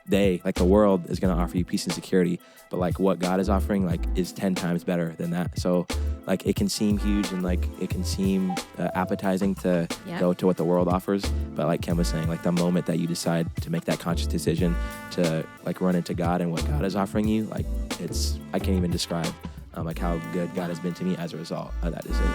the world is going to offer you peace and security, but like what God is offering like is 10 times better than that. So like it can seem huge and like it can seem appetizing to go to what the world offers, but like Kem was saying, like the moment that you decide to make that conscious decision to like run into God and what God is offering you, like I can't even describe like how good God has been to me as a result of that decision.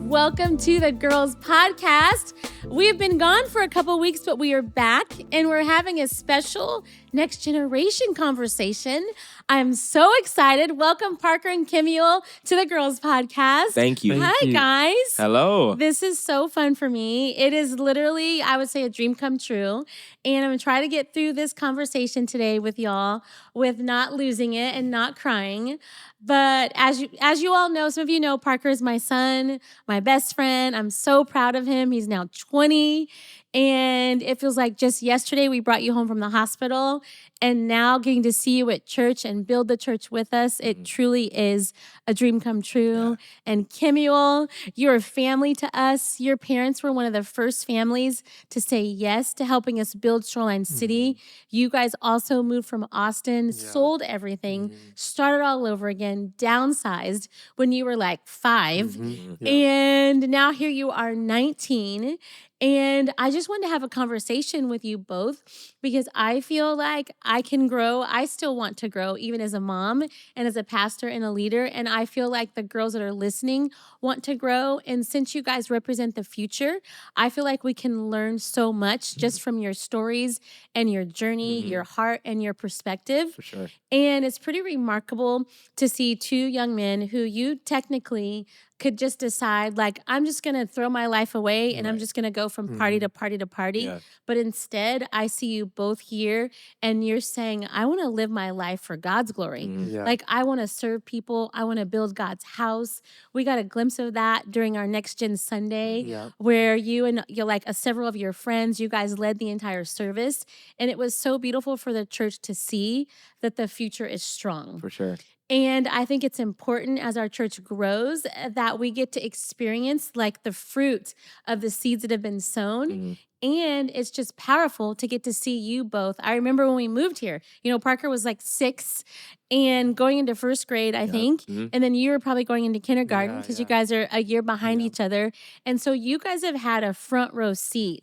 Welcome to the Girls Podcast. We've been gone for a couple weeks, but we are back and we're having a special next generation conversation. I'm so excited. Welcome Parker and Kemuel to the Girls Podcast. Thank you. Hi, guys. Hello. This is so fun for me. It is literally, I would say, a dream come true. And I'm going to try to get through this conversation today with y'all with not losing it and not crying. But as you all know, some of you know, Parker is my son, my best friend. I'm so proud of him. He's now 20. And it feels like just yesterday we brought you home from the hospital, and now getting to see you at church and build the church with us, it truly is a dream come true. Yeah. And Kemuel, you're a family to us. Your parents were one of the first families to say yes to helping us build Shoreline City. You guys also moved from Austin, sold everything, started all over again, downsized when you were like 5. And now here you are 19. And I just wanted to have a conversation with you both because I feel like I can grow. I still want to grow, even as a mom and as a pastor and a leader. And I feel like the girls that are listening want to grow. And since you guys represent the future, I feel like we can learn so much just from your stories and your journey, your heart, and your perspective. For sure. And it's pretty remarkable to see two young men who you technically could just decide, like, I'm just going to throw my life away and I'm just going to go from party to party to party. Yeah. But instead, I see you both here and you're saying, I want to live my life for God's glory. Like, I want to serve people. I want to build God's house. We got a glimpse of that during our Next Gen Sunday where you and several of your friends, you guys led the entire service. And it was so beautiful for the church to see that the future is strong. For sure. And I think it's important as our church grows that we get to experience like the fruit of the seeds that have been sown. And it's just powerful to get to see you both. I remember when we moved here, Parker was like 6 and going into first grade, I think. And then you were probably going into kindergarten because you guys are a year behind each other. And so you guys have had a front row seat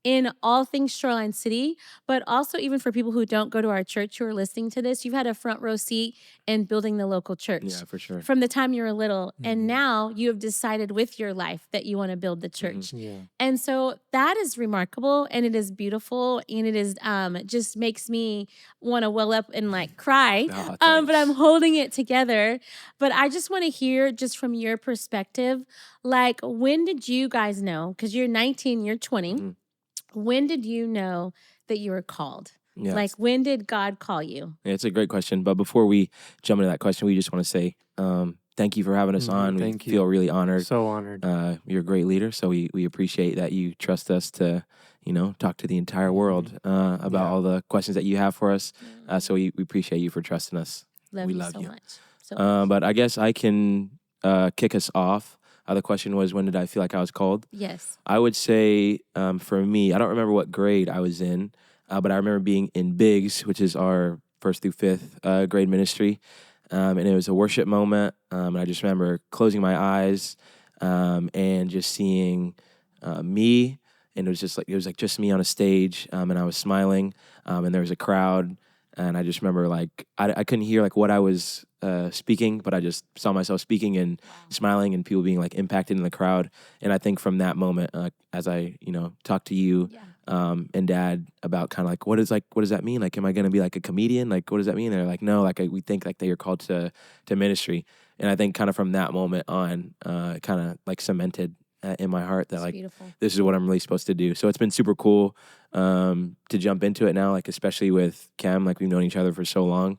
in all things Shoreline City, but also even for people who don't go to our church who are listening to this, you've had a front row seat in building the local church. Yeah, for sure. From the time you were little. And now you have decided with your life that you want to build the church. And so that is remarkable and it is beautiful and it is just makes me want to well up and like cry. But I'm holding it together. But I just want to hear just from your perspective, like when did you guys know? Because you're 19, you're 20. When did you know that you were called? Yes. Like when did God call you? Yeah, it's a great question. But before we jump into that question, we just want to say thank you for having us on. We feel really honored. So honored. You're a great leader. So we appreciate that you trust us to, talk to the entire world about all the questions that you have for us. So we appreciate you for trusting us. We love you so much. But I guess I can kick us off. The question was, when did I feel like I was called? Yes. I would say for me, I don't remember what grade I was in, but I remember being in Biggs, which is our 1st through 5th grade ministry. And it was a worship moment. And I just remember closing my eyes and just seeing me. And it was like just me on a stage. And I was smiling. And there was a crowd. And I just remember like I couldn't hear like what I was speaking, but I just saw myself speaking and smiling and people being like impacted in the crowd. And I think from that moment, as I talked to you and Dad about kind of like what does that mean? Like, am I going to be like a comedian? Like, what does that mean? And they're like, no, like we think like that you're called to ministry. And I think kind of from that moment on, kind of like cemented in my heart that That's like beautiful. This is what I'm really supposed to do. So it's been super cool to jump into it now, like especially with Kem, like we've known each other for so long,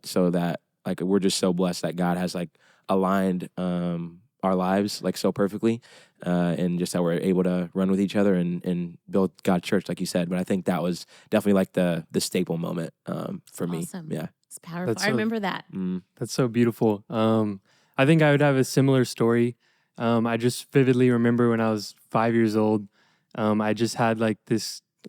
so that like we're just so blessed that God has like aligned our lives like so perfectly, and just that we're able to run with each other and build God's church, like you said. But I think that was definitely like the staple moment for me. Awesome. Yeah, it's powerful. I remember that. That's so beautiful. I think I would have a similar story. I just vividly remember when I was 5 years old, I just had like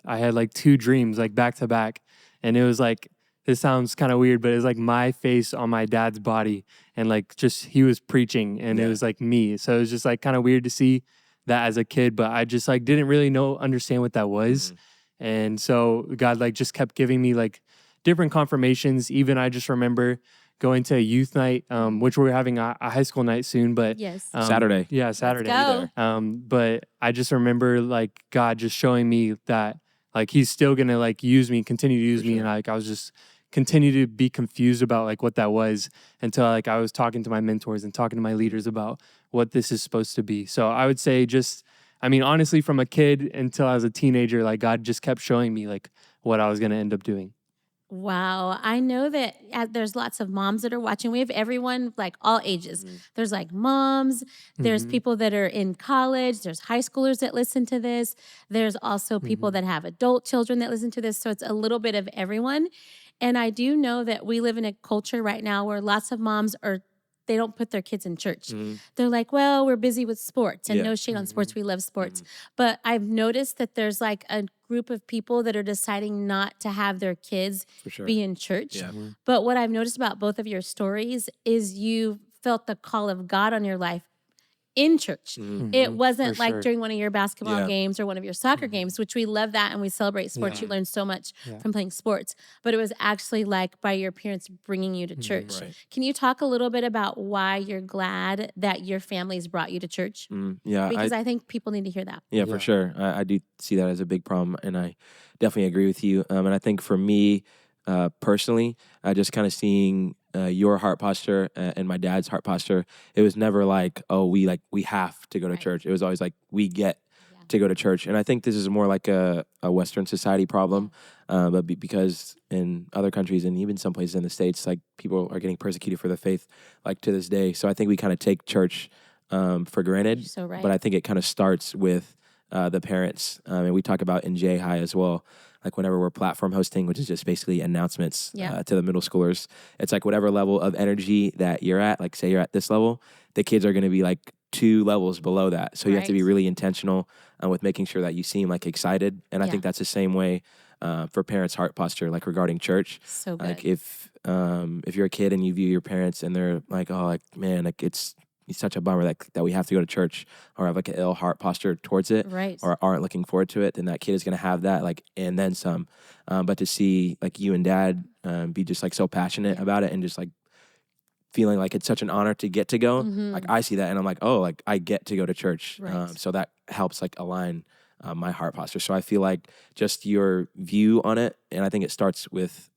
I had like 2 dreams like back to back. And it was like, this sounds kind of weird, but it was like my face on my dad's body. And like just he was preaching and it was like me. So it was just like kind of weird to see that as a kid, but I just like didn't really understand what that was. And so God like just kept giving me like different confirmations. Even I just remember going to a youth night, which we're having a high school night soon, but Yes. Saturday. Yeah, Saturday. Let's go. But I just remember like God just showing me that like he's still gonna like use me, continue to use me. sure. And like I was just continue to be confused about like what that was until like I was talking to my mentors and talking to my leaders about what this is supposed to be. So I would say just I mean, honestly, from a kid until I was a teenager, like God just kept showing me like what I was gonna end up doing. Wow. I know that there's lots of moms that are watching. We have everyone, like all ages. There's like moms, there's Mhm. people that are in college, there's high schoolers that listen to this. There's also people that have adult children that listen to this. So it's a little bit of everyone. And I do know that we live in a culture right now where lots of moms they don't put their kids in church. They're like, well, we're busy with sports. And Yeah. no shade on sports. We love sports. But I've noticed that there's like a group of people that are deciding not to have their kids For sure. be in church. Yeah. But what I've noticed about both of your stories is you felt the call of God on your life in church. It wasn't For like sure. during one of your basketball Yeah. games or one of your soccer games, which we love that and we celebrate sports. You learn so much from playing sports. But it was actually like by your parents bringing you to church. Right. Can you talk a little bit about why you're glad that your family's brought you to church? Yeah. Because I think people need to hear that. Yeah, for sure. I do see that as a big problem, and I definitely agree with you. And I think for me, personally, just kind of seeing your heart posture and my dad's heart posture, it was never like, oh, we have to go to Right. church. It was always like we get to go to church, and I think this is more like a Western society problem, but because in other countries and even some places in the States, like people are getting persecuted for their faith, like to this day. So I think we kind of take church for granted. You're so right. But I think it kind of starts with the parents. And we talk about in J High as well, like whenever we're platform hosting, which is just basically announcements to the middle schoolers. It's like whatever level of energy that you're at, like say you're at this level, the kids are going to be like 2 levels below that. So you have to be really intentional with making sure that you seem like excited. And I think that's the same way for parents' heart posture, like regarding church. So good. Like if you're a kid and you view your parents and they're like, oh, like man, like it's such a bummer that we have to go to church, or have like an ill heart posture towards it, Right. or aren't looking forward to it, then that kid is going to have that, like, and then some. But to see like you and dad be just like so passionate about it and just like feeling like it's such an honor to get to go, like I see that and I'm like, oh, like I get to go to church. Right. So that helps like align my heart posture. So I feel like just your view on it, and I think it starts with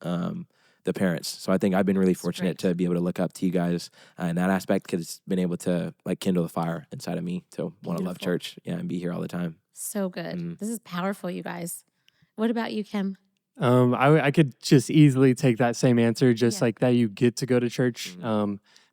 the parents. So I think I've been really fortunate to be able to look up to you guys in that aspect, because it's been able to like kindle the fire inside of me to want to love church, and be here all the time. So good. This is powerful, you guys. What about you, Kim? I could just easily take that same answer, just like that you get to go to church.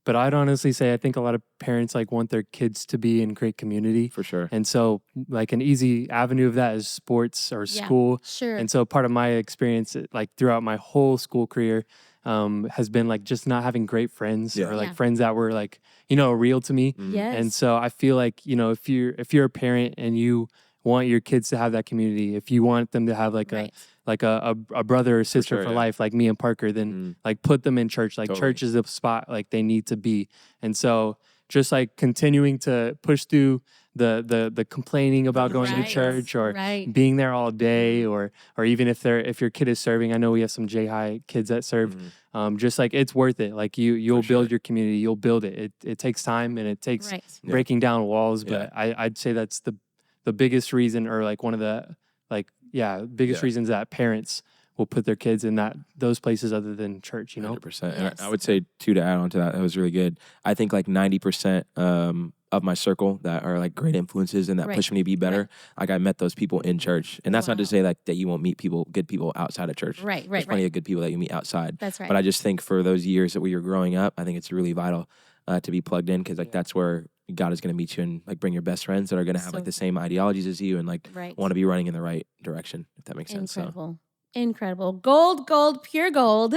But I'd honestly say I think a lot of parents like want their kids to be in great community. For sure. And so like an easy avenue of that is sports or school. Sure. And so part of my experience like throughout my whole school career has been like just not having great friends or like friends that were like, real to me. Yes. And so I feel like, if you're a parent and you want your kids to have that community, if you want them to have like a brother or sister for life, like me and Parker, then like put them in church. Like church is the spot like they need to be. And so just like continuing to push through the complaining about going to church or being there all day, or even if your kid is serving. I know we have some J High kids that serve. Just like it's worth it. Like you'll build your community, you'll build it. It takes time and it takes breaking down walls. But I'd say that's the biggest reason, or like one of the biggest reasons that parents will put their kids in those places other than church, 100%. And I would say too, to add on to that, that was really good. I think like 90% of my circle that are like great influences and that push me to be better. Like I met those people in church, and that's not to say like that you won't meet good people outside of church. There's plenty of good people that you meet outside. That's right. But I just think for those years that we were growing up, I think it's really vital to be plugged in, because like that's where God is going to meet you and like bring your best friends that are going to have like the same ideologies as you and like want to be running in the right direction, if that makes sense. Incredible. Incredible. Gold, gold, pure gold.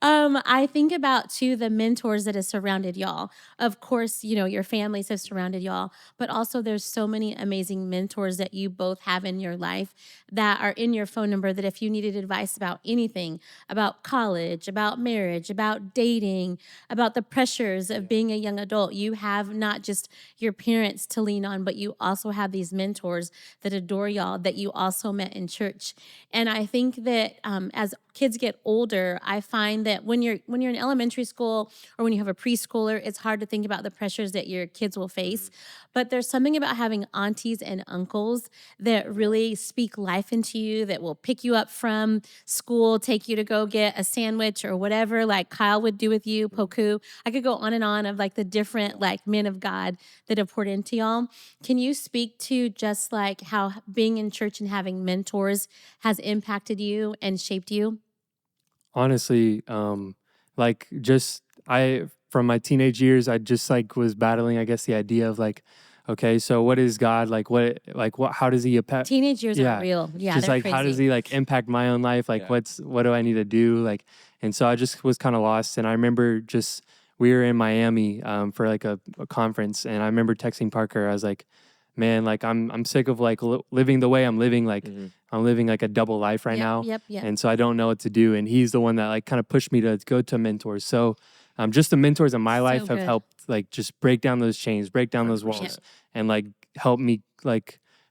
I think about too the mentors that have surrounded y'all. Of course, your families have surrounded y'all, but also there's so many amazing mentors that you both have in your life that are in your phone number that if you needed advice about anything, about college, about marriage, about dating, about the pressures of being a young adult, you have not just your parents to lean on, but you also have these mentors that adore y'all that you also met in church. And I think that as kids get older, I find that when you're in elementary school or when you have a preschooler, it's hard to think about the pressures that your kids will face. But there's something about having aunties and uncles that really speak life into you, that will pick you up from school, take you to go get a sandwich or whatever, like Kyle would do with you, Poku. I could go on and on of like the different like men of God that have poured into y'all. Can you speak to just like how being in church and having mentors has impacted you and shaped you? Honestly, like just from my teenage years, I just like was battling, I guess, the idea of like, okay, so what is God? Like what, how does he impact? Teenage years are real. Yeah, Just they're like, crazy. how does he like impact my own life? Like what do I need to do? Like, and so I just was kind of lost. And I remember we were in Miami for like a conference, and I remember texting Parker. I was like, man, like I'm sick of like living the way I'm living. Like I'm living like a double life right now. Yep. And so I don't know what to do. And he's the one that like kind of pushed me to go to mentors. So just the mentors in my life have helped like just break down those chains, break down those walls, and like help me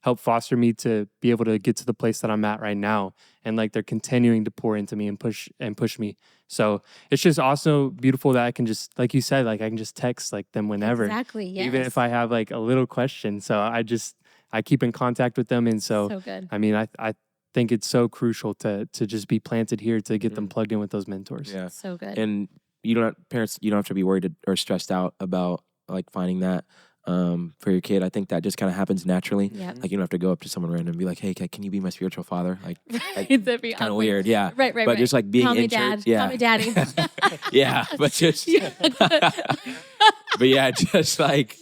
help foster me to be able to get to the place that I'm at right now. And like they're continuing to pour into me and push me. So it's just also beautiful that I can just, like you said, like I can just text like them whenever. Exactly. Yes. Even if I have like a little question. So I keep in contact with them. And so good. I mean, I think it's so crucial to just be planted here to get them plugged in with those mentors. Yeah. So good. And parents, you don't have to be worried or stressed out about like finding that for your kid. I think that just kind of happens naturally. Yep. Like you don't have to go up to someone random and be like, "Hey, can you be my spiritual father?" Like That'd be kind of weird. Yeah. Right. But just like being Call me in dad. church. Yeah. Call me daddy. Yeah. But just, but yeah, just like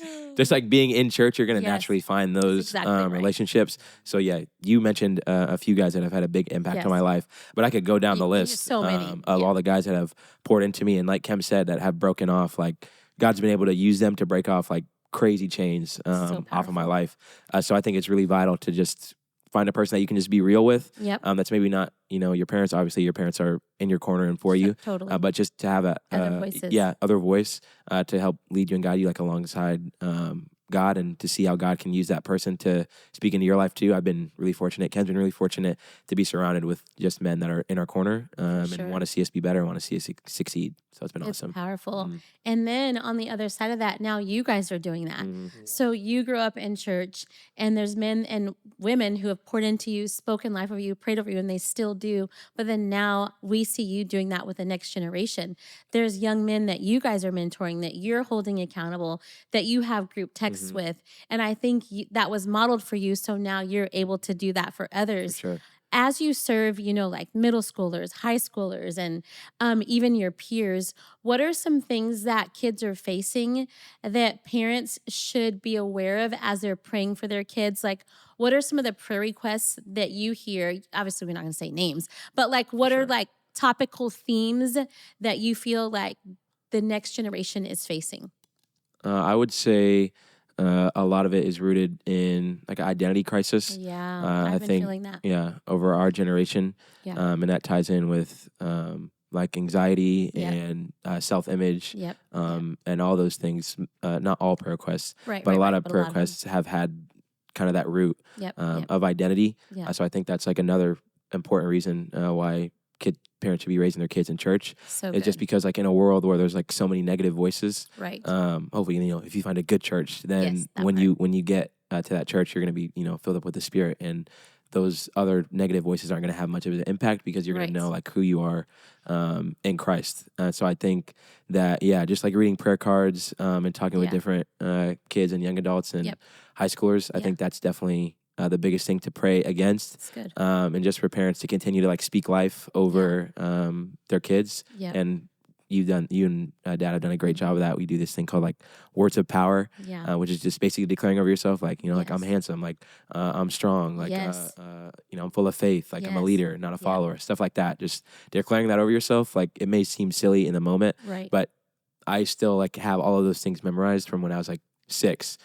being in church, you're gonna naturally find those relationships. So yeah, you mentioned a few guys that have had a big impact on my life, but I could go down the list so many. Of all the guys that have poured into me, and like Kem said, that have broken off. Like God's been able to use them to break off like crazy chains off of my life. So I think it's really vital to just find a person that you can just be real with. Yep. That's maybe not, your parents. Obviously, your parents are in your corner and for you. Totally. But just to have Other voices. other voice to help lead you and guide you like alongside God, and to see how God can use that person to speak into your life too. I've been really fortunate. Ken's been really fortunate to be surrounded with just men that are in our corner and want to see us be better, want to see us succeed. So it's been awesome. Powerful. And then on the other side of that, now you guys are doing that. So you grew up in church, and there's men and women who have poured into you, spoken life over you, prayed over you, and they still do. But then now we see you doing that with the next generation. There's young men that you guys are mentoring, that you're holding accountable, that you have group texts with. And I think that was modeled for you. So now you're able to do that for others. For sure. As you serve, like middle schoolers, high schoolers, and even your peers, what are some things that kids are facing that parents should be aware of as they're praying for their kids? Like, what are some of the prayer requests that you hear? Obviously, we're not going to say names, but like, what are like topical themes that you feel like the next generation is facing? I would say a lot of it is rooted in like an identity crisis. Yeah, I've been feeling that. Yeah, over our generation. Yeah. And that ties in with like anxiety and self-image and all those things. Not all prayer requests, but a lot of prayer requests have had kind of that root of identity. So I think that's like another important reason why parents should be raising their kids in church. It's just because like in a world where there's like so many negative voices, right? Hopefully, if you find a good church, then when you get to that church, you're going to be, filled up with the Spirit, and those other negative voices aren't going to have much of an impact because you're going to know like who you are in Christ. So I think that, just like reading prayer cards and talking with different kids and young adults and high schoolers, I think that's definitely the biggest thing to pray against. That's good. And just for parents to continue to like speak life over their kids and you and Dad have done a great job of that. We do this thing called like words of power, which is just basically declaring over yourself, like, like I'm handsome, like I'm strong, like I'm full of faith, like I'm a leader, not a follower, stuff like that. Just declaring that over yourself. Like it may seem silly in the moment, but I still like have all of those things memorized from when I was like 6.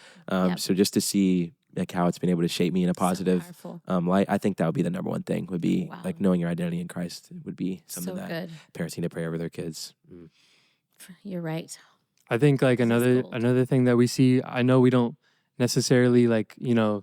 So just to see like how it's been able to shape me in a positive light, I think that would be the number one thing, would be like knowing your identity in Christ would be something that parents need to pray over their kids. You're right. I think like another thing that we see, I know we don't necessarily like,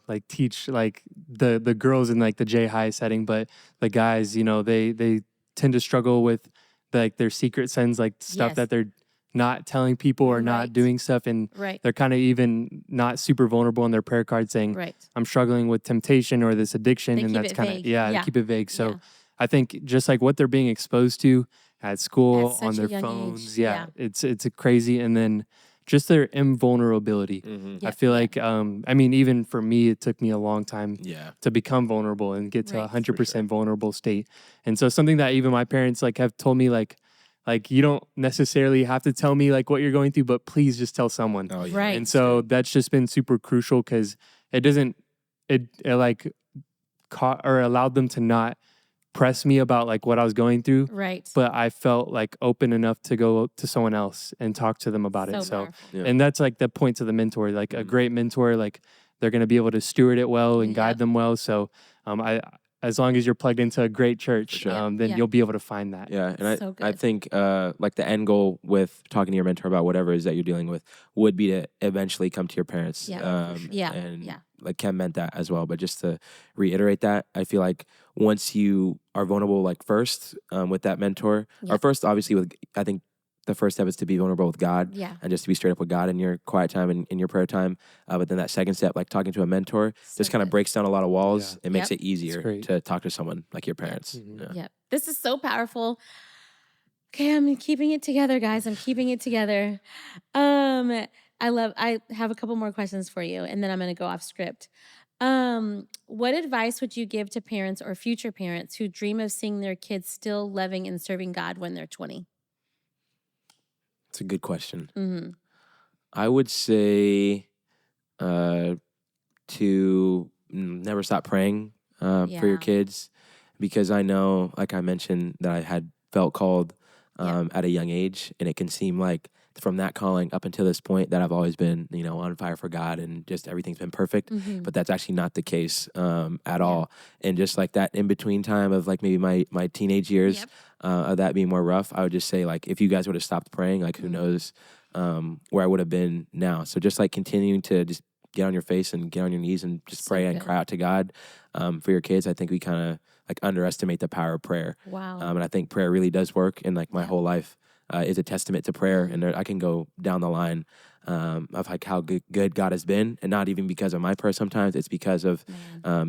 like teach like the girls in like the J high setting, but the guys, they tend to struggle with like their secret sins, like stuff that they're not telling people or not doing stuff, and they're kind of even not super vulnerable in their prayer card saying, I'm struggling with temptation or this addiction, and that's kind of they keep it vague. So I think just like what they're being exposed to at school, on their phones, it's crazy. And then just their invulnerability. I feel like, even for me, it took me a long time to become vulnerable and get to 100% vulnerable state. And so something that even my parents like have told me, like you don't necessarily have to tell me like what you're going through, but please just tell someone. And so that's just been super crucial, because it like caught or allowed them to not press me about like what I was going through. But I felt like open enough to go to someone else and talk to them about it. So, and that's like the point of the mentor, like a great mentor, like they're going to be able to steward it well and guide them well. So, as long as you're plugged into a great church, then you'll be able to find that. Yeah, and I think like the end goal with talking to your mentor about whatever it is that you're dealing with would be to eventually come to your parents. And like Kem meant that as well. But just to reiterate that, I feel like once you are vulnerable, like first with that mentor, or first obviously I think the first step is to be vulnerable with God, and just to be straight up with God in your quiet time and in your prayer time. But then that second step, like talking to a mentor, just kind of breaks down a lot of walls. It makes it easier to talk to someone like your parents. This is so powerful. Okay, I'm keeping it together, guys. I'm keeping it together. I have a couple more questions for you, and then I'm going to go off script. What advice would you give to parents or future parents who dream of seeing their kids still loving and serving God when they're 20? It's a good question. I would say to never stop praying for your kids, because I know, like I mentioned, that I had felt called at a young age, and it can seem like from that calling up until this point that I've always been, on fire for God and just everything's been perfect. But that's actually not the case at all. And just like that in between time of like maybe my teenage years of that being more rough, I would just say like if you guys would have stopped praying, like who knows where I would have been now. So just like continuing to just get on your face and get on your knees and just pray and cry out to God for your kids. I think we kind of like underestimate the power of prayer. And I think prayer really does work, and like my whole life is a testament to prayer. And I can go down the line of like how good God has been, and not even because of my prayer. Sometimes it's because of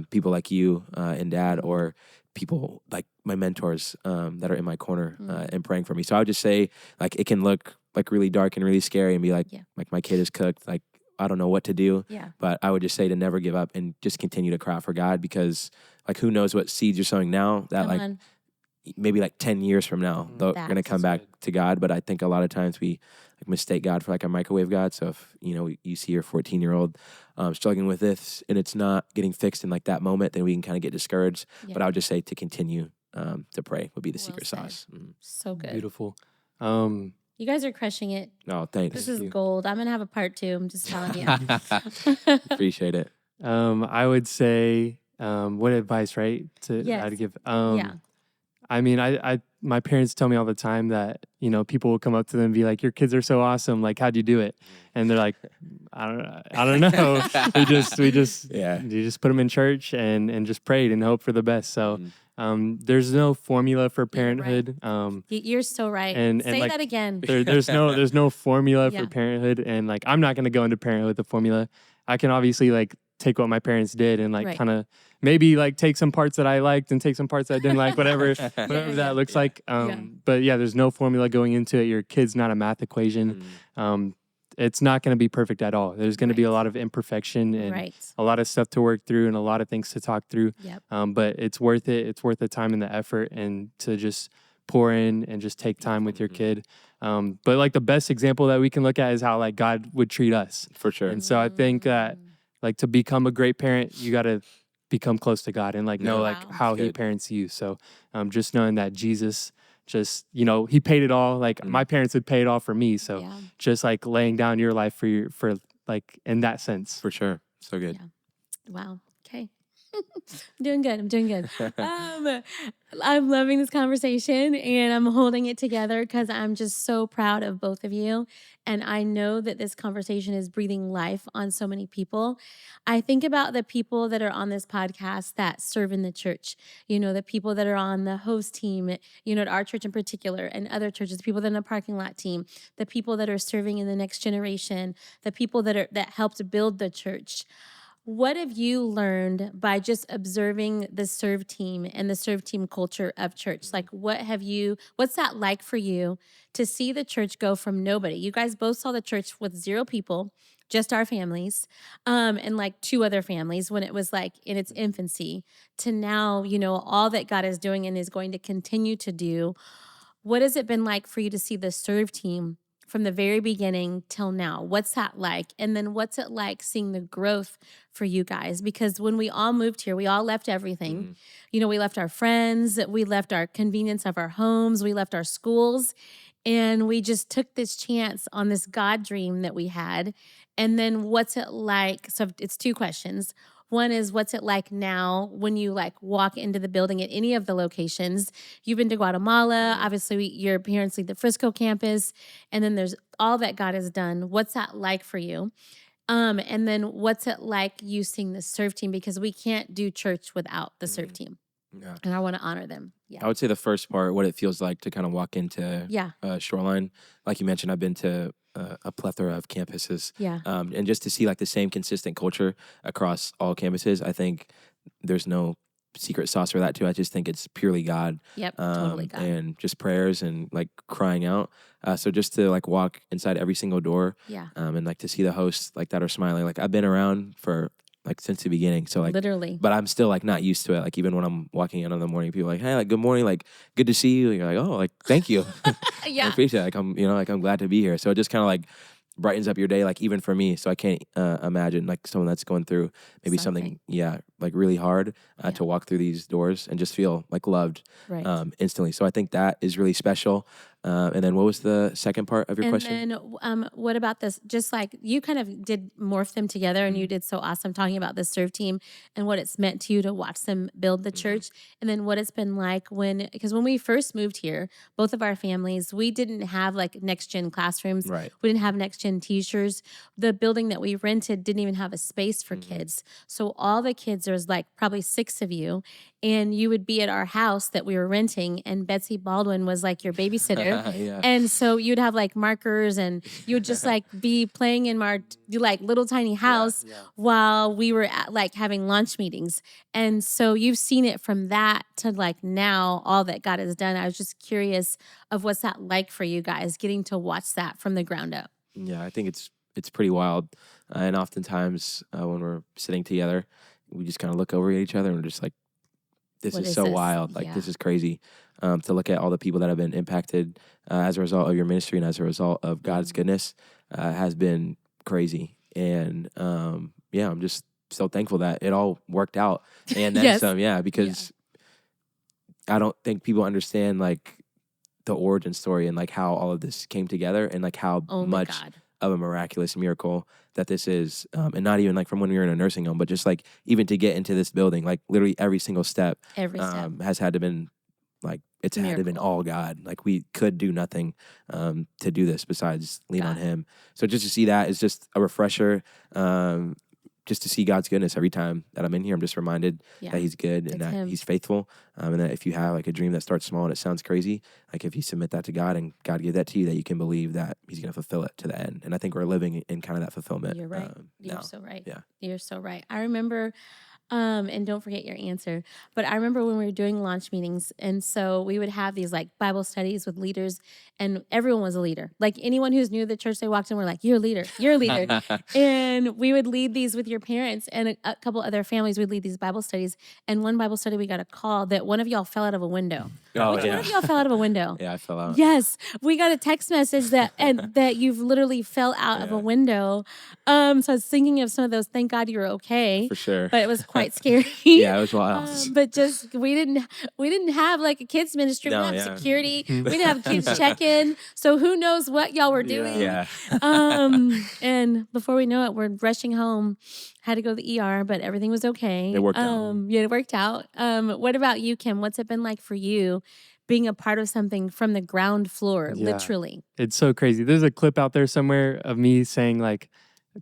people like you and Dad, or people like my mentors that are in my corner and praying for me. So I would just say like it can look like really dark and really scary and be like my kid is cooked, like I don't know what to do. But I would just say to never give up and just continue to cry out for God, because like who knows what seeds you're sowing now that maybe like 10 years from now, they're going to come back to God. But I think a lot of times we like mistake God for like a microwave God. So if, you see your 14-year-old struggling with this and it's not getting fixed in like that moment, then we can kind of get discouraged. But I would just say to continue to pray would be the secret sauce. So good. Beautiful. You guys are crushing it. No, thanks. This is gold. I'm going to have a part 2. I'm just telling you. Appreciate it. I would say, what advice, right? To give. I mean, my parents tell me all the time that, people will come up to them and be like, your kids are so awesome. Like, how'd you do it? And they're like, I don't know. we just put them in church and just prayed and hoped for the best. So, there's no formula for parenthood. You're so right. And say like, that again. There's no formula for parenthood. And like, I'm not going to go into parenthood with a formula. I can obviously like take what my parents did and like kind of maybe like take some parts that I liked and take some parts that I didn't like, whatever that looks like. But there's no formula going into it. Your kid's not a math equation. It's not going to be perfect at all. There's going to be a lot of imperfection and a lot of stuff to work through and a lot of things to talk through. But it's worth it. It's worth the time and the effort, and to just pour in and just take time with your kid. But like the best example that we can look at is how like God would treat us. For sure. And so I think that like to become a great parent, you got to become close to God and like know like how he parents you. So just knowing that Jesus just, he paid it all. Like my parents would pay it all for me. So just like laying down your life for like in that sense. For sure. So good. Yeah. Wow. Okay. I'm doing good. I'm loving this conversation and I'm holding it together because I'm just so proud of both of you. And I know that this conversation is breathing life on so many people. I think about the people that are on this podcast that serve in the church, the people that are on the host team, at our church in particular and other churches, people that are in the parking lot team, the people that are serving in the next generation, the people that helped build the church. What have you learned by just observing the serve team and the serve team culture of church? Like, what's that like for you to see the church go from nobody? You guys both saw the church with 0 people, just our families, and like 2 other families when it was like in its infancy to now, all that God is doing and is going to continue to do. What has it been like for you to see the serve team from the very beginning till now? What's that like? And then what's it like seeing the growth for you guys? Because when we all moved here, we all left everything. We left our friends, we left our convenience of our homes, we left our schools, and we just took this chance on this God dream that we had. And then what's it like? So it's 2 questions. One is, what's it like now when you like walk into the building at any of the locations? You've been to Guatemala. Obviously, your parents lead the Frisco campus. And then there's all that God has done. What's that like for you? And then what's it like you seeing the serve team? Because we can't do church without the serve team. Yeah. And I want to honor them. Yeah. I would say the first part, what it feels like to kind of walk into Shoreline. Like you mentioned, I've been to a plethora of campuses. Yeah. And just to see like the same consistent culture across all campuses, I think there's no secret sauce for that too. I just think it's purely God. Yep, totally God. And just prayers and like crying out. So just to like walk inside every single door. Yeah. And like to see the hosts like that are smiling. Like I've been around for like since the beginning. So like literally, but I'm still like not used to it. Like even when I'm walking in the morning, people are like, hey, like good morning, like good to see you. And you're like, oh, like thank you. Yeah. I appreciate it. Like I'm glad to be here. So it just kind of like brightens up your day, like even for me. So I can't imagine like someone that's going through maybe something like really hard to walk through these doors and just feel like loved instantly. So I think that is really special. And then what was the second part of your question? And then what about this? Just like you kind of did morph them together and you did so awesome talking about the serve team and what it's meant to you to watch them build the church. And then what it's been like because when we first moved here, both of our families, we didn't have like next gen classrooms. Right. We didn't have next gen teachers. The building that we rented didn't even have a space for kids. So all the kids, there was like probably 6 of you, and you would be at our house that we were renting, and Betsy Baldwin was like your babysitter. And so you'd have like markers and you would just like be playing in our like little tiny house while we were like having lunch meetings. And so you've seen it from that to like now, all that God has done. I was just curious of what's that like for you guys, getting to watch that from the ground up. Yeah, I think it's pretty wild. And oftentimes when we're sitting together, we just kind of look over at each other and we're just like, this is so wild. Like, this is crazy to look at all the people that have been impacted as a result of your ministry and as a result of God's goodness has been crazy. And I'm just so thankful that it all worked out. And then some, because I don't think people understand like the origin story and like how all of this came together and like how much of a miraculous miracle that this is. And not even like from when we were in a nursing home, but just like even to get into this building, like literally every single step has had to been like, it's had to been all God. Like we could do nothing to do this besides lean on him. So just to see that is just a refresher. Just to see God's goodness every time that I'm in here, I'm just reminded that he's good and that he's faithful. And that if you have like a dream that starts small and it sounds crazy, like if you submit that to God and God give that to you, that you can believe that he's going to fulfill it to the end. And I think we're living in kind of that fulfillment. You're right. You're so right. Yeah. You're so right. I remember And don't forget your answer. But I remember when we were doing launch meetings, and so we would have these like Bible studies with leaders, and everyone was a leader. Like anyone who's new to the church, they walked in, we're like, "You're a leader, you're a leader," and we would lead these with your parents, and a couple other families would lead these Bible studies. And one Bible study, we got a call that one of y'all fell out of a window. Oh, One of y'all fell out of a window. Yeah, I fell out. Yes, we got a text message that you've literally fell out of a window. So I was thinking of some of those. Thank God you were okay. For sure. But it was quite scary. Yeah, it was wild. But just we didn't have like a kids ministry. We didn't have security. We didn't have kids check in. So who knows what y'all were doing? Yeah. And before we know it, we're rushing home. Had to go to the ER, but everything was okay. It worked out. Yeah, it worked out. What about you, Kim? What's it been like for you being a part of something from the ground floor, literally? It's so crazy. There's a clip out there somewhere of me saying like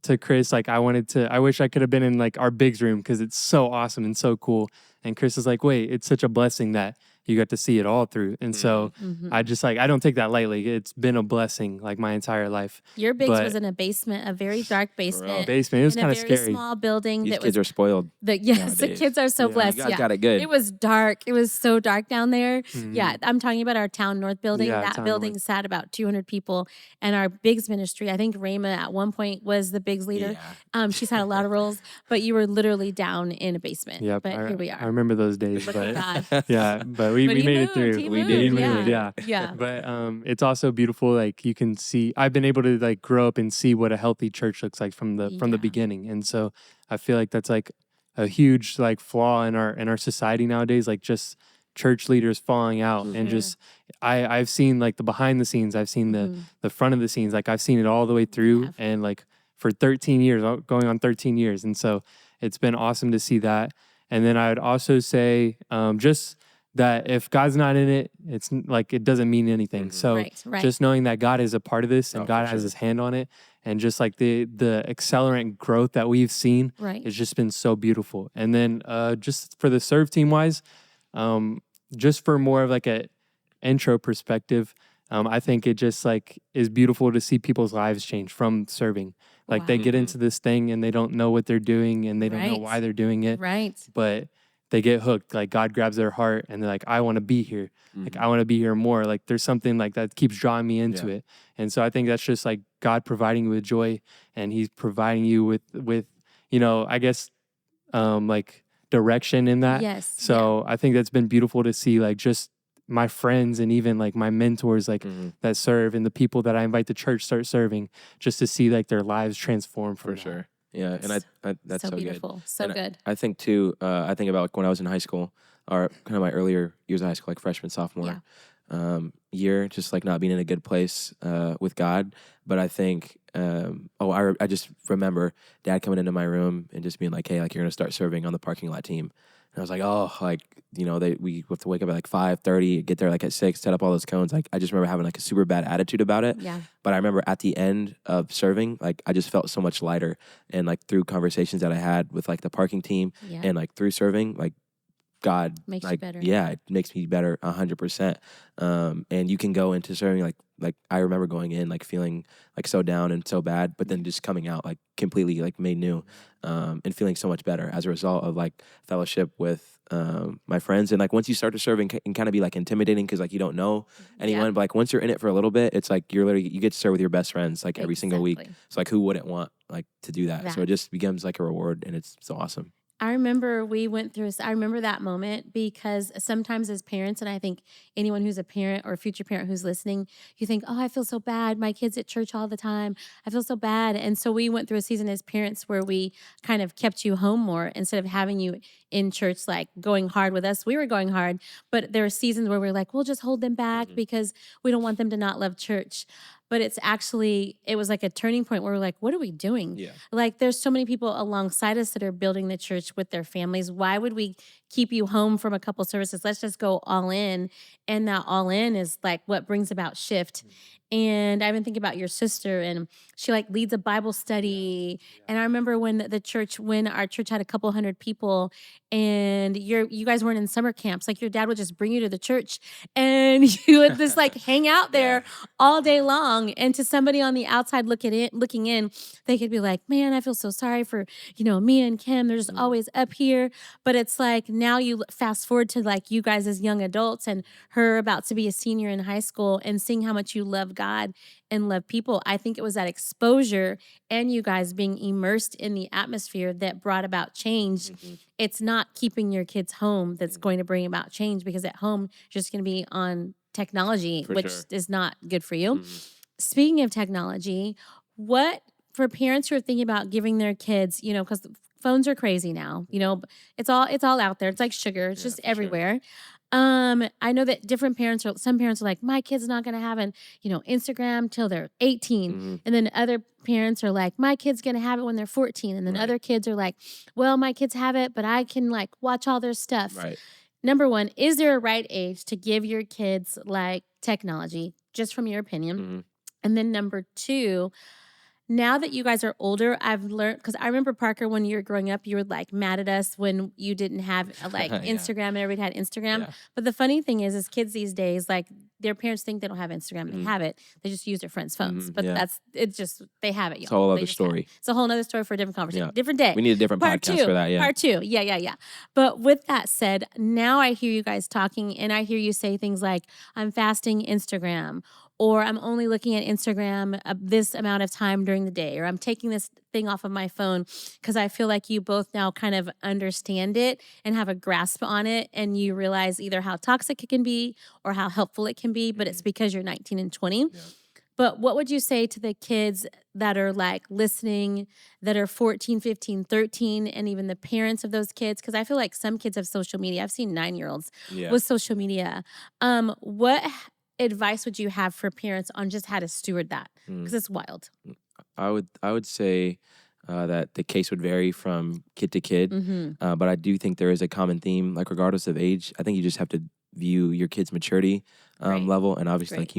to Chris, like I wish I could have been in like our Bigs room because it's so awesome and so cool. And Chris is like, wait, it's such a blessing that you got to see it all through. And so I just like, I don't take that lightly. It's been a blessing like my entire life. Your Bigs was in a basement, a very dark basement. It was kind of scary. In a very small building. These kids are spoiled. Yes, the kids are so blessed. You guys got it good. It was dark. It was so dark down there. Yeah, I'm talking about our Town North building. That building sat about 200 people. And our Bigs ministry, I think Rayma at one point was the Bigs leader. Yeah. She's had a lot of roles, but you were literally down in a basement. Yeah, but here we are. I remember those days. Look at God. Yeah, but we made it through. We did. Yeah. But it's also beautiful. Like you can see, I've been able to like grow up and see what a healthy church looks like from the beginning. And so I feel like that's like a huge like flaw in our society nowadays. Like just church leaders falling out and just I've seen like the behind the scenes. I've seen the front of the scenes. Like I've seen it all the way through and like for 13 years, going on 13 years. And so it's been awesome to see that. And then I would also say just that if God's not in it, it's like it doesn't mean anything. So just knowing that God is a part of this and God has his hand on it, and just like the accelerant growth that we've seen, it's just been so beautiful. And then just for the serve team wise, just for more of like a intro perspective, I think it just like is beautiful to see people's lives change from serving. Like they get into this thing and they don't know what they're doing and they don't know why they're doing it. But they get hooked. Like God grabs their heart and they're like, I want to be here. Like I want to be here more. Like there's something like that keeps drawing me into it. And so I think that's just like God providing you with joy, and he's providing you with you know, I guess like direction in that. So I think that's been beautiful to see, like just my friends and even like my mentors like that serve and the people that I invite to church start serving, just to see like their lives transform for sure. Yeah, and I that's so beautiful. good. So good. I think too, I think about like when I was in high school, or kind of my earlier years of high school, like freshman, sophomore year, just like not being in a good place with God. But I think, I just remember Dad coming into my room and just being like, hey, like you're going to start serving on the parking lot team. And I was like, oh, like, you know, we have to wake up at like 5:30, get there like at 6, set up all those cones. Like, I just remember having like a super bad attitude about it. Yeah. But I remember at the end of serving, like, I just felt so much lighter. And like through conversations that I had with like the parking team and like through serving, like God makes like, you better. Yeah, it makes me better 100%. And you can go into serving like I remember going in like feeling like so down and so bad, but then just coming out like completely like made new, and feeling so much better as a result of like fellowship with my friends. And like once you start to serve, it can kind of be like intimidating because like you don't know anyone, but like once you're in it for a little bit, it's like you get to serve with your best friends like every single week. So like who wouldn't want like to do that? So it just becomes like a reward, and it's so awesome. I remember I remember that moment because sometimes as parents, and I think anyone who's a parent or a future parent who's listening, you think, oh, I feel so bad. My kid's at church all the time. I feel so bad. And so we went through a season as parents where we kind of kept you home more instead of having you in church, like going hard with us. We were going hard, but there were seasons where we were like, we'll just hold them back because we don't want them to not love church. But it was like a turning point where we're like, what are we doing? Yeah. Like there's so many people alongside us that are building the church with their families. Why would we keep you home from a couple services. Let's just go all in. And that all in is like what brings about shift. And I've been thinking about your sister, and she like leads a Bible study. And I remember when when our church had a couple hundred people, and you guys weren't in summer camps, like your dad would just bring you to the church, and you would just like hang out there all day long. And to somebody on the outside looking in, they could be like, man, I feel so sorry for, me and Kim. They're just always up here. But it's like now you fast forward to like you guys as young adults and her about to be a senior in high school and seeing how much you love God and love people. I think it was that exposure and you guys being immersed in the atmosphere that brought about change. It's not keeping your kids home that's going to bring about change, because at home you're just going to be on technology, which is not good for you. Speaking of technology, what for parents who are thinking about giving their kids, because phones are crazy now, it's all out there. It's like sugar. It's just everywhere. I know that some parents are like, my kid's not going to have an, Instagram till they're 18. And then other parents are like, my kid's going to have it when they're 14. And then other kids are like, well, my kids have it, but I can like watch all their stuff. Right. Number one, is there a right age to give your kids like technology, just from your opinion? And then number two, now that you guys are older, I've learned, because I remember, Parker, when you were growing up, you were like mad at us when you didn't have like Instagram and everybody had Instagram. But the funny thing is kids these days, like their parents think they don't have Instagram. They have it. They just use their friends' phones. But they have it. It's a whole other story. It's a whole other story for a different conversation. Different day. We need a different podcast for that. Yeah. Part two. Yeah. But with that said, now I hear you guys talking and I hear you say things like, I'm fasting Instagram, or I'm only looking at Instagram this amount of time during the day, or I'm taking this thing off of my phone, because I feel like you both now kind of understand it and have a grasp on it, and you realize either how toxic it can be or how helpful it can be, but it's because you're 19 and 20. Yeah. But what would you say to the kids that are like listening, that are 14, 15, 13, and even the parents of those kids? Because I feel like some kids have social media. I've seen 9-year-olds with social media. What advice would you have for parents on just how to steward that? Because it's wild. I would say that the case would vary from kid to kid, but I do think there is a common theme. Like regardless of age, I think you just have to view your kid's maturity level, and obviously, like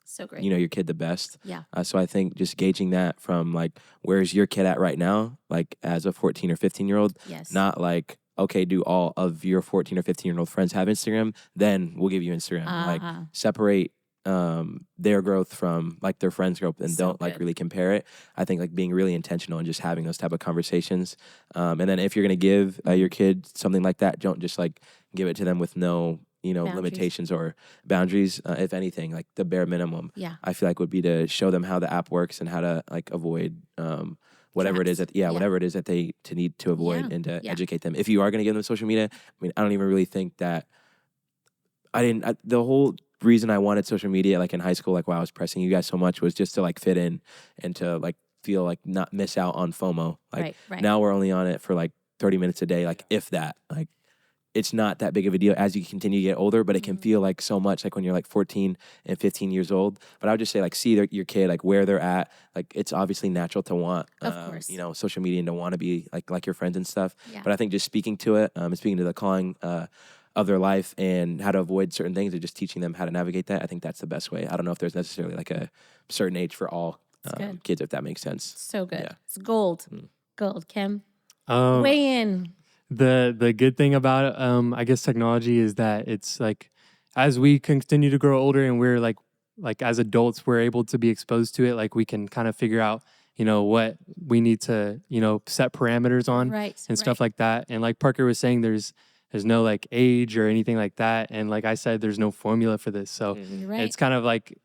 so great. You know your kid the best. Yeah. So I think just gauging that from like, where's your kid at right now? Like as a 14 or 15-year-old, not like, okay, do all of your 14 or 15-year-old friends have Instagram? Then we'll give you Instagram. Like separate their growth from like their friends' growth, and don't like really compare it. I think like being really intentional and just having those type of conversations. And then if you're gonna give your kid something like that, don't just like give it to them with no limitations or boundaries. If anything, like the bare minimum, I feel like would be to show them how the app works and how to like avoid whatever it is that whatever it is that they need to avoid, and to educate them. If you are going to give them social media, I mean, I don't even really think that the whole reason I wanted social media like in high school, like why I was pressing you guys so much, was just to like fit in and to like feel like not miss out on FOMO. Like now we're only on it for like 30 minutes a day, like if that. Like it's not that big of a deal as you continue to get older, but it can feel like so much, like when you're like 14 and 15 years old. But I would just say like see your kid, like where they're at. Like it's obviously natural to want, social media, and to want to be like your friends and stuff. Yeah. But I think just speaking to it, and speaking to the calling of their life and how to avoid certain things, and just teaching them how to navigate that, I think that's the best way. I don't know if there's necessarily like a certain age for all kids, if that makes sense. So good. Yeah. It's gold. Gold. Kim, weigh in. The good thing about I guess technology is that it's like as we continue to grow older and we're like as adults, we're able to be exposed to it. Like we can kind of figure out, what we need to, set parameters on and stuff like that. And like Parker was saying, there's no like age or anything like that. And like I said, there's no formula for this. So it's kind of like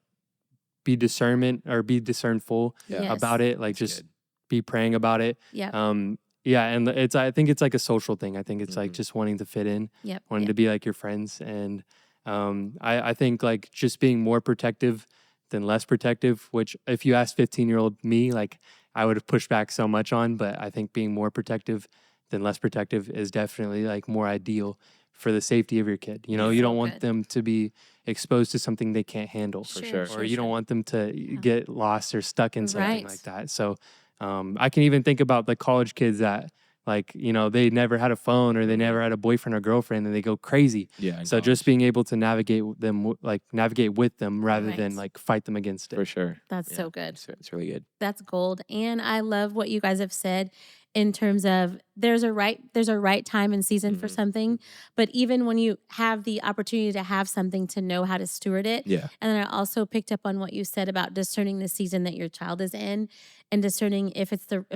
be discernful about it. Like just be praying about it. Yeah. Yeah, and I think it's like a social thing. I think it's like just wanting to fit in, wanting to be like your friends. And I think like just being more protective than less protective, which if you ask 15-year-old me, like I would have pushed back so much on, but I think being more protective than less protective is definitely like more ideal for the safety of your kid. You don't want them to be exposed to something they can't handle. For sure. Or you don't want them to get lost or stuck in something like that. So I can even think about the college kids that like, they never had a phone or they never had a boyfriend or girlfriend, and they go crazy. Yeah. So just being able to navigate with them rather than Right. like fight them against it. For sure. That's so good. It's really good. That's gold. And I love what you guys have said in terms of there's a right time and season for something, but even when you have the opportunity to have something, to know how to steward it. Yeah. And then I also picked up on what you said about discerning the season that your child is in, and discerning if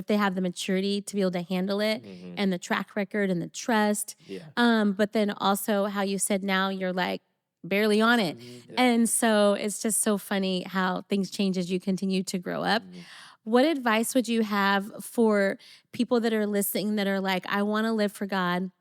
they have the maturity to be able to handle it, and the track record and the trust. Yeah. But then also how you said now you're like barely on it. Yeah. And so it's just so funny how things change as you continue to grow up. What advice would you have for people that are listening that are like, I want to live for God,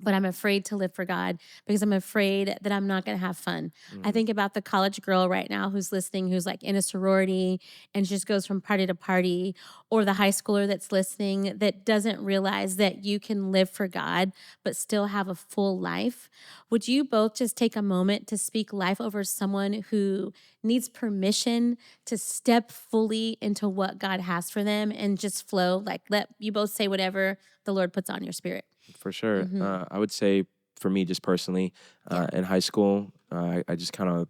but I'm afraid to live for God because I'm afraid that I'm not going to have fun? I think about the college girl right now who's listening, who's like in a sorority and just goes from party to party, or the high schooler that's listening that doesn't realize that you can live for God but still have a full life. Would you both just take a moment to speak life over someone who needs permission to step fully into what God has for them and just flow? Like, let you both say whatever the Lord puts on your spirit. For sure. I would say for me, just personally, in high school, I just I feel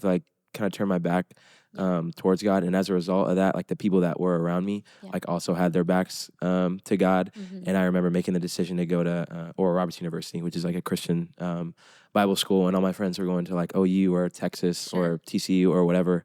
like kind of turned my back towards God. And as a result of that, like the people that were around me, like also had their backs to God. And I remember making the decision to go to Oral Roberts University, which is like a Christian Bible school. And all my friends were going to like OU or Texas or TCU or whatever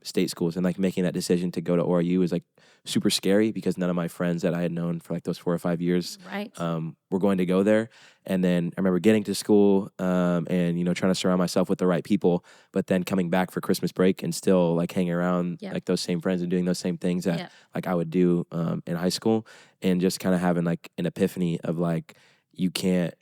state schools. And like making that decision to go to ORU was like super scary because none of my friends that I had known for like those 4 or 5 years were going to go there. And then I remember getting to school and, trying to surround myself with the right people, but then coming back for Christmas break and still like hanging around like those same friends and doing those same things that like I would do in high school, and just kind of having like an epiphany of like, you can't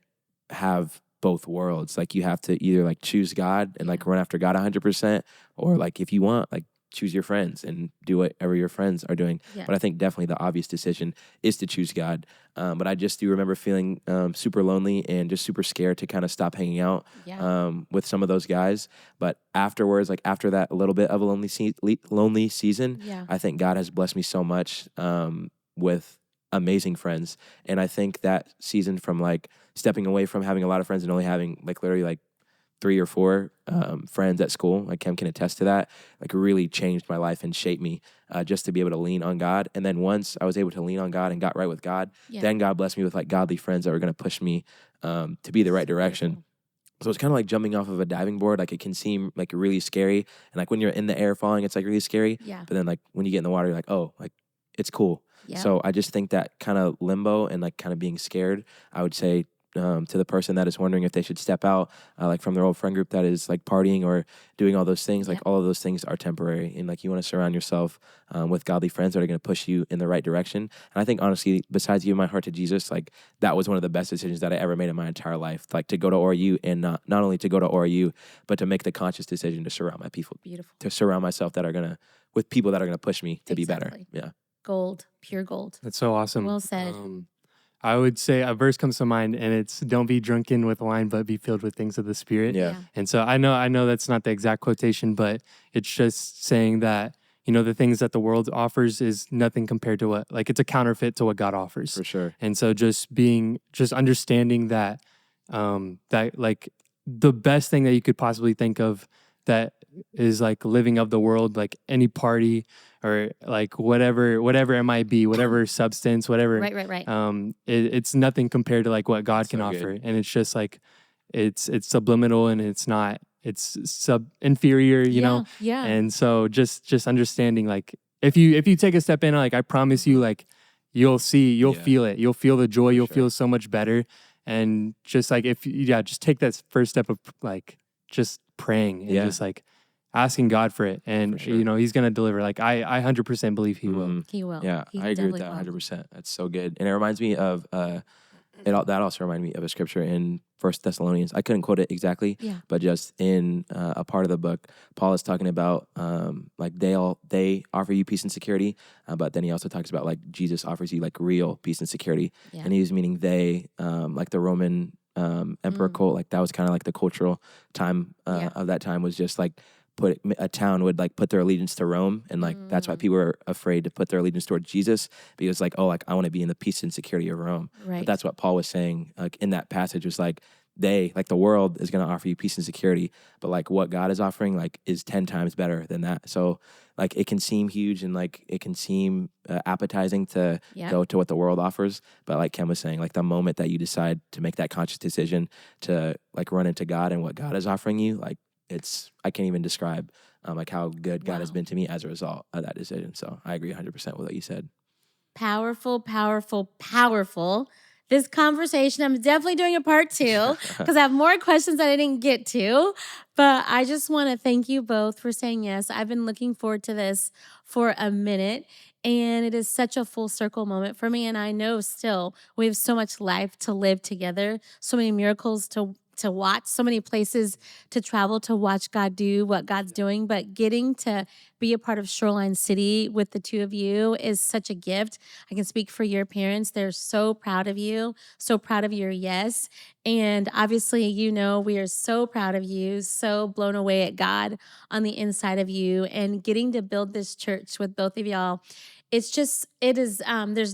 have both worlds. Like you have to either like choose God and like run after God 100%, or like if you want, like choose your friends and do whatever your friends are doing. But I think definitely the obvious decision is to choose God. But I just do remember feeling super lonely and just super scared to kind of stop hanging out with some of those guys. But afterwards, like after that a little bit of a lonely season, I think God has blessed me so much with amazing friends. And I think that season from like stepping away from having a lot of friends and only having like literally like 3 or 4 friends at school, like Kem can attest to that, like really changed my life and shaped me just to be able to lean on God. And then once I was able to lean on God and got right with God, then God blessed me with like godly friends that were going to push me to be the right direction. So it's kind of like jumping off of a diving board. Like it can seem like really scary. And like when you're in the air falling, it's like really scary. But then like when you get in the water, you're like, oh, like it's cool. So I just think that kind of limbo and like kind of being scared, I would say to the person that is wondering if they should step out like from their old friend group that is like partying or doing all those things, like all of those things are temporary. And like you want to surround yourself with godly friends that are going to push you in the right direction. And I think honestly, besides giving my heart to Jesus, like that was one of the best decisions that I ever made in my entire life. Like to go to ORU, and not only to go to ORU, but to make the conscious decision to surround to surround myself with people that are going to push me to be better. Yeah. Gold, pure gold. That's so awesome. Well said. I would say a verse comes to mind, and it's "Don't be drunken with wine, but be filled with things of the Spirit." And so I know that's not the exact quotation, but it's just saying that the things that the world offers is nothing compared to what, like, it's a counterfeit to what God offers. For sure. And so just understanding that that like the best thing that you could possibly think of that is like living of the world, like any party or like whatever it might be, whatever substance, whatever. Right. It's nothing compared to like what God can offer. And it's just like, it's subliminal, and it's not, it's inferior, you know? Yeah. And so just understanding, like, if you take a step in, like, I promise you, like, you'll feel it. You'll feel the joy. You'll feel so much better. And just like, just take that first step of like, just praying and just like asking God for it. And, he's going to deliver. Like, I 100% believe he will. He will. Yeah, I agree with that 100%. That's so good. And it reminds me of, that also reminded me of a scripture in 1 Thessalonians. I couldn't quote it exactly, but just in a part of the book, Paul is talking about like they offer you peace and security, but then he also talks about like Jesus offers you like real peace and security. And he's meaning they, like the Roman emperor cult, like that was kind of like the cultural time of that time, was just like a town would like put their allegiance to Rome, and like that's why people were afraid to put their allegiance toward Jesus, because like, oh, like I want to be in the peace and security of Rome. Right. But that's what Paul was saying, like in that passage, was like the world is going to offer you peace and security, but like what God is offering like is 10 times better than that. So like it can seem huge and like it can seem appetizing to go to what the world offers, but like Kem was saying, like the moment that you decide to make that conscious decision to like run into God and what God is offering you, like I can't even describe like how good God has been to me as a result of that decision. So I agree 100% with what you said. Powerful, powerful, powerful. This conversation, I'm definitely doing a part 2 because I have more questions that I didn't get to. But I just want to thank you both for saying yes. I've been looking forward to this for a minute, and it is such a full circle moment for me. And I know still we have so much life to live together, so many miracles to watch, so many places to travel to watch God do what God's doing. But getting to be a part of Shoreline City with the two of you is such a gift. I can speak for your parents. They're so proud of you, so proud of your yes. And obviously, we are so proud of you, so blown away at God on the inside of you, and getting to build this church with both of y'all. There's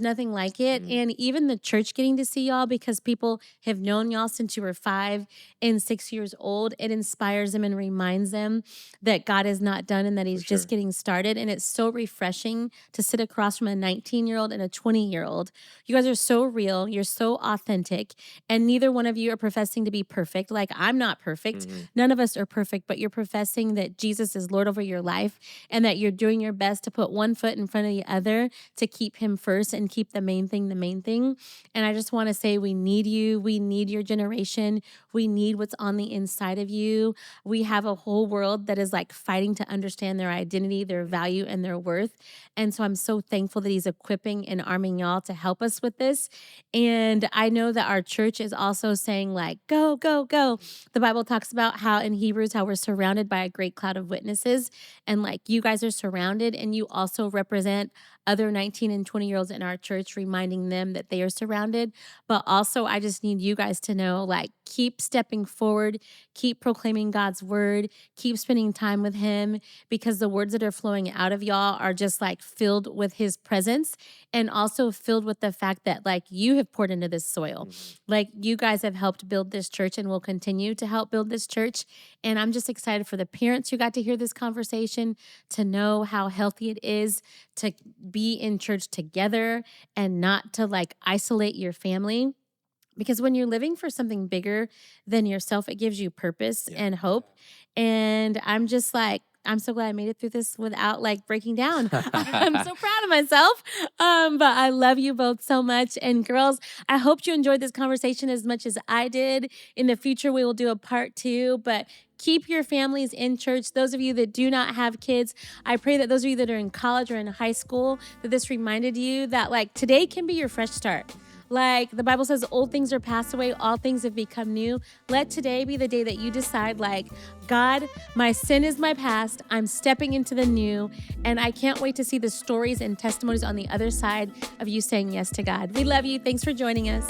nothing like it. And even the church getting to see y'all, because people have known y'all since you were 5 and 6 years old, it inspires them and reminds them that God is not done and that he's just getting started. And it's so refreshing to sit across from a 19-year-old and a 20-year-old. You guys are so real. You're so authentic. And neither one of you are professing to be perfect. Like, I'm not perfect. None of us are perfect, but you're professing that Jesus is Lord over your life and that you're doing your best to put one foot in front of the other to keep him first and keep the main thing the main thing. And I just want to say, we need you. We need your generation. We need what's on the inside of you. We have a whole world that is like fighting to understand their identity, their value, and their worth. And so I'm so thankful that he's equipping and arming y'all to help us with this. And I know that our church is also saying like, go, go, go. The Bible talks about how in Hebrews, how we're surrounded by a great cloud of witnesses. And like, you guys are surrounded, and you also represent other 19 and 20-year-olds in our church, reminding them that they are surrounded. But also, I just need you guys to know, like, keep stepping forward, keep proclaiming God's word, keep spending time with him, because the words that are flowing out of y'all are just like filled with his presence, and also filled with the fact that like you have poured into this soil. Like, you guys have helped build this church and will continue to help build this church. And I'm just excited for the parents who got to hear this conversation, to know how healthy it is to be in church together and not to like isolate your family. Because when you're living for something bigger than yourself, it gives you purpose and hope. And I'm just like, I'm so glad I made it through this without like breaking down. I'm so proud of myself. But I love you both so much. And girls, I hope you enjoyed this conversation as much as I did. In the future, we will do a part 2, but keep your families in church. Those of you that do not have kids, I pray that those of you that are in college or in high school, that this reminded you that like today can be your fresh start. Like the Bible says, old things are passed away, all things have become new. Let today be the day that you decide, like, God, my sin is my past. I'm stepping into the new. And I can't wait to see the stories and testimonies on the other side of you saying yes to God. We love you. Thanks for joining us.